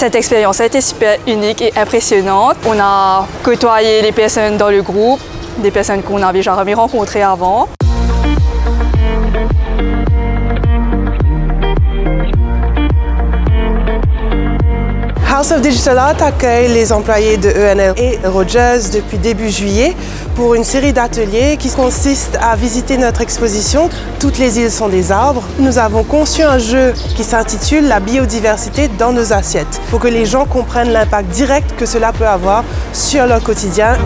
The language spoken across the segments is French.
Cette expérience a été super unique et impressionnante. On a côtoyé les personnes dans le groupe, des personnes qu'on n'avait jamais rencontrées avant. House of Digital Art accueille les employés de ENL et Rogers depuis début juillet pour une série d'ateliers qui consiste à visiter notre exposition « Toutes les îles sont des arbres ». Nous avons conçu un jeu qui s'intitule « La biodiversité dans nos assiettes » pour que les gens comprennent l'impact direct que cela peut avoir sur leur quotidien.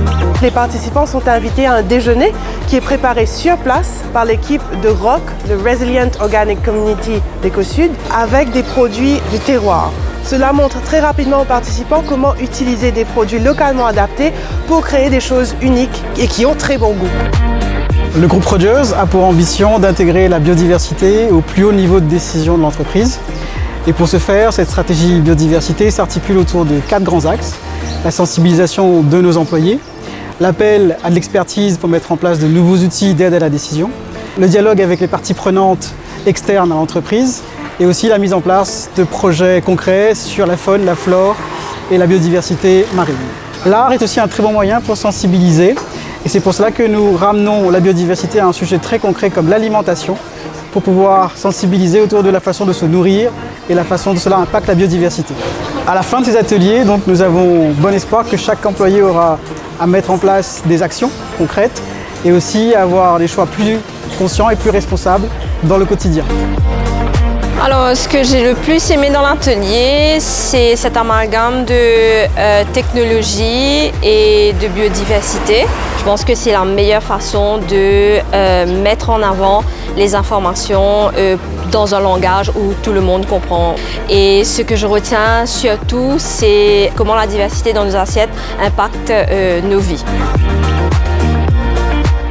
Les participants sont invités à un déjeuner qui est préparé sur place par l'équipe de ROC, le Resilient Organic Community d'Éco-Sud, avec des produits du terroir. Cela montre très rapidement aux participants comment utiliser des produits localement adaptés pour créer des choses uniques et qui ont très bon goût. Le groupe Rogers a pour ambition d'intégrer la biodiversité au plus haut niveau de décision de l'entreprise. Et pour ce faire, cette stratégie biodiversité s'articule autour de 4 grands axes. La sensibilisation de nos employés, l'appel à de l'expertise pour mettre en place de nouveaux outils d'aide à la décision, le dialogue avec les parties prenantes externes à l'entreprise, et aussi la mise en place de projets concrets sur la faune, la flore et la biodiversité marine. L'art est aussi un très bon moyen pour sensibiliser et c'est pour cela que nous ramenons la biodiversité à un sujet très concret comme l'alimentation pour pouvoir sensibiliser autour de la façon de se nourrir et la façon dont cela impacte la biodiversité. À la fin de ces ateliers, donc, nous avons bon espoir que chaque employé aura à mettre en place des actions concrètes et aussi avoir des choix plus conscients et plus responsables dans le quotidien. Alors, ce que j'ai le plus aimé dans l'atelier, c'est cet amalgame de technologie et de biodiversité. Je pense que c'est la meilleure façon de mettre en avant les informations dans un langage où tout le monde comprend. Et ce que je retiens surtout, c'est comment la diversité dans nos assiettes impacte nos vies.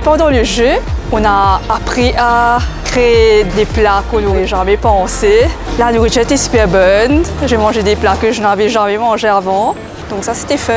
Pendant le jeu, on a appris à créer des plats qu'on n'aurait jamais pensé. La nourriture était super bonne. J'ai mangé des plats que je n'avais jamais mangés avant. Donc ça, c'était fun.